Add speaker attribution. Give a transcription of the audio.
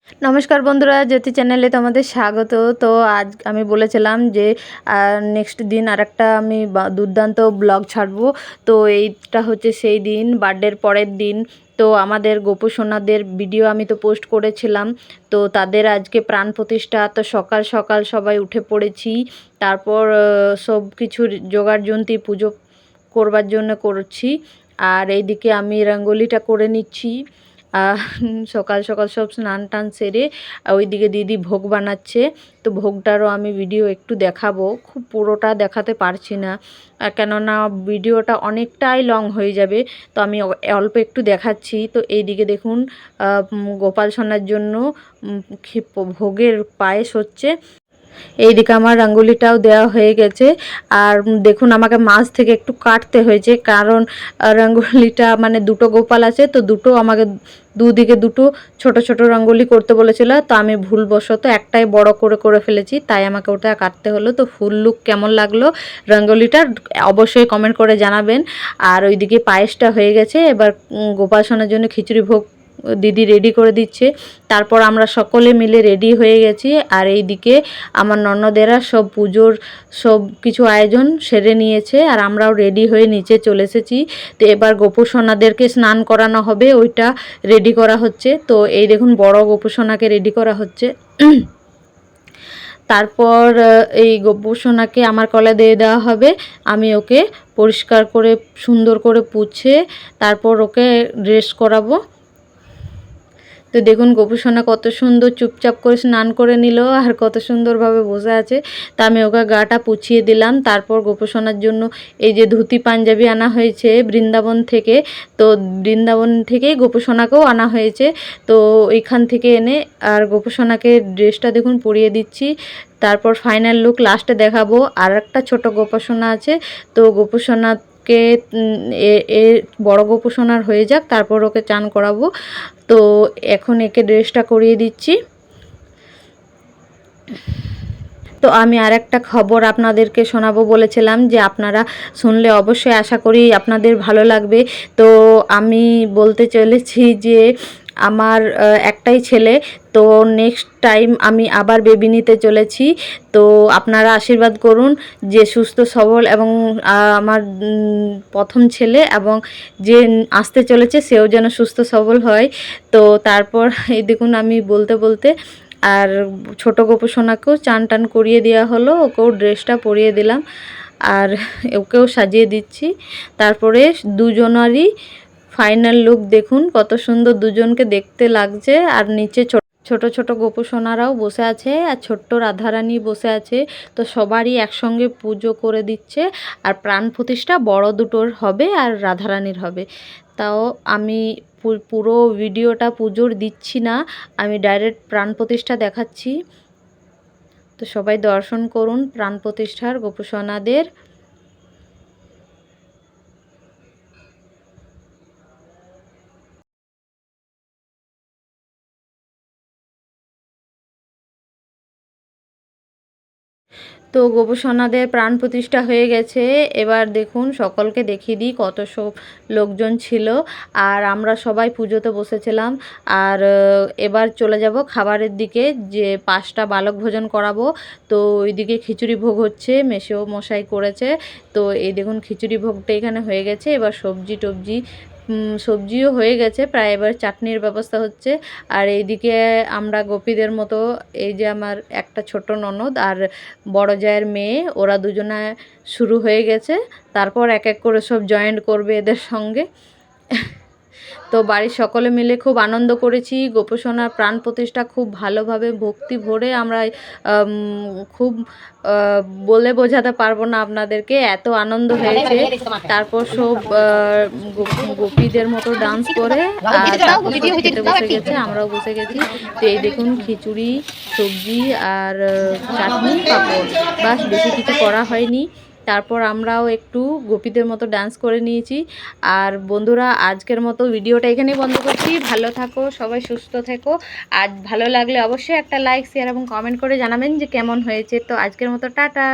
Speaker 1: নমস্কার বন্ধুরা, জ্যোতি চ্যানেলে তোমাদের স্বাগত। তো আজ আমি বলেছিলাম যে নেক্সট দিন আরেকটা আমি দুর্দান্ত ব্লগ ছাড়বো। তো এইটা হচ্ছে সেই দিন, বার্থডের পরের দিন। তো আমাদের গোপু সোনাদের ভিডিও আমি তো পোস্ট করেছিলাম। তো তাদের আজকে প্রাণ প্রতিষ্ঠা। তো সকাল সকাল সবাই উঠে পড়েছি। তারপর সব কিছুর জোগাড়যন্ত্রী পুজো করবার জন্য করছি। আর এইদিকে আমি রঙ্গোলিটা করে নিচ্ছি। সকাল সকাল সব স্নান টান সেরে ওইদিকে দিদি ভোগ বানাচ্ছে। তো ভোগটারও আমি ভিডিও একটু দেখাবো, খুব পুরোটা দেখাতে পারছি না কেননা ভিডিওটা অনেকটাই লং হয়ে যাবে। তো আমি অল্প একটু দেখাচ্ছি। তো এইদিকে দেখুন গোপাল সোনার জন্য ভোগের পায়েস হচ্ছে। এইদিকে আমার রঙ্গোলিটাও দেওয়া হয়ে গেছে। আর দেখুন আমাকে মাঝ থেকে একটু কাটতে হয়েছে, কারণ রঙ্গোলিটা মানে দুটো গোপাল আছে, তো দুটো আমাকে দুদিকে দুটো ছোট ছোট রঙ্গোলি করতে বলেছিল। তো আমি ভুলবশত একটাই বড় করে ফেলেছি, তাই আমাকে ওটা কাটতে হলো। তো ফুল লুক কেমন লাগলো রঙ্গোলিটা অবশ্যই কমেন্ট করে জানাবেন। আর ওইদিকে পায়েসটা হয়ে গেছে। এবার গোপাল সোনার জন্য খিচুড়ি ভোগ দিদি রেডি করে দিচ্ছে। তারপর আমরা সকলে মিলে রেডি হয়ে গেছি। আর এইদিকে আমার ননদেরা সব পুজোর সব কিছু আয়োজন সেরে নিয়েছে, আর আমরাও রেডি হয়ে নিচে চলে এসেছি। তো এবার গোপু সোনাদেরকে স্নান করানো হবে, ওইটা রেডি করা হচ্ছে। তো এই দেখুন বড় গোপু সোনাকে রেডি করা হচ্ছে। তারপর এই গোপু সোনাকে আমার কলে দিয়ে দেওয়া হবে। আমি ওকে পরিষ্কার করে সুন্দর করে পুছে তারপর ওকে ড্রেস করাবো। তো দেখুন গোপু সোনা কত সুন্দর চুপচাপ করে স্নান করে নিল, আর কত সুন্দরভাবে বসে আছে। তা আমি ওকে গাটা পুছিয়ে দিলাম। তারপর গোপু সোনার জন্য এই যে ধুতি পাঞ্জাবি আনা হয়েছে বৃন্দাবন থেকে। তো বৃন্দাবন থেকেই গোপু সোনাকেও আনা হয়েছে। তো এইখান থেকে এনে আর গোপু সোনাকে ড্রেসটা দেখুন পরিয়ে দিচ্ছি। তারপর ফাইনাল লুক লাস্টে দেখাবো। আর একটা ছোটো গোপু সোনা আছে, তো গোপু সোনা এ বড় গোপু সোনার হয়ে যাক, তারপর ওকে চান করাবো। তো এখন একে ড্রেসটা করিয়ে দিচ্ছি। তো আমি আর একটা খবর আপনাদেরকে শোনাবো বলেছিলাম, যে আপনারা শুনলে অবশ্যই আশা করি আপনাদের ভালো লাগবে। তো আমি বলতে চলেছি যে আমার একটাই ছেলে। তো নেক্সট টাইম আমি আবার বেবি নিতে চলেছি। তো আপনারা আশীর্বাদ করুন যে সুস্থ সবল এবং আমার প্রথম ছেলে এবং যে আসতে চলেছে সেও যেন সুস্থ সবল হয়। তো তারপর এই দেখুন আমি বলতে বলতে আর ছোটো গোপু সোনাকেও চান টান করিয়ে দেওয়া হলো, ওকেও ড্রেসটা পরিয়ে দিলাম আর ওকেও সাজিয়ে দিচ্ছি। তারপরে দুজনারই ফাইনাল লুক দেখুন কত সুন্দর দুজনকে দেখতে লাগছে। আর নিচে ছোট ছোট গোপু সোনারাও বসে আছে, আর ছোট্ট রাধারানী বসে আছে। তো সবারই একসঙ্গে পুজো করে দিচ্ছে। আর প্রাণ প্রতিষ্ঠা বড় দুটোর হবে আর রাধারানীর হবে। তাও আমি পুরো ভিডিওটা পুজোর দিচ্ছি না, আমি ডাইরেক্ট প্রাণ প্রতিষ্ঠা দেখাচ্ছি। তো সবাই দর্শন করুন প্রাণ প্রতিষ্ঠার গোপু সোনাদের। তো গোপু সোনাদের প্রাণ প্রতিষ্ঠা হয়ে গেছে। এবার দেখুন সকলকে দেখিয়ে দিই কত সব লোকজন ছিল। আর আমরা সবাই পুজোতে বসেছিলাম। আর এবার চলে যাব খাবারের দিকে, যে 5টা বালক ভোজন করাবো। তো ওইদিকে খিচুড়ি ভোগ হচ্ছে, মেসো মশাই করেছে। তো এই দেখুন খিচুড়ি ভোগটা এখানে হয়ে গেছে। এবার সবজিও হয়ে গেছে প্রায়, এবার চাটনির ব্যবস্থা হচ্ছে। আর এইদিকে আমরা গোপীদের মতো, এই যে আমার একটা ছোট ননদ আর বড় জায়ের মেয়ে, ওরা দুজনে শুরু হয়ে গেছে। তারপর এক এক করে সব জয়েন্ট করবে এদের সঙ্গে। তো বাড়ির সকলে মিলে খুব আনন্দ করেছি। গোপু সোনার প্রাণ প্রতিষ্ঠা খুব ভালোভাবে ভক্তি ভরে আমরা খুব বলে বোঝাতে পারবো না আপনাদেরকে, এত আনন্দ হয়েছে। তারপর সব গোপীদের মতো ডান্স করে আর তারপর খেতে বসে গেছে, আমরাও বসে গেছি। তো এই দেখুন খিচুড়ি, সবজি আর চাটনি, পাঁপড়, বাস বেশি কিছু করা হয়নি। তারপর আমরাও একটু গোপীদের মতো ডান্স করে নিয়েছি। আর বন্ধুরা আজকের মতো ভিডিওটা এখানেই বন্ধ করছি। ভালো থাকো সবাই, সুস্থ থেকো। আজ ভালো লাগলে অবশ্যই একটা লাইক, শেয়ার এবং কমেন্ট করে জানাবেন যে কেমন হয়েছে। তো আজকের মতো টাটা।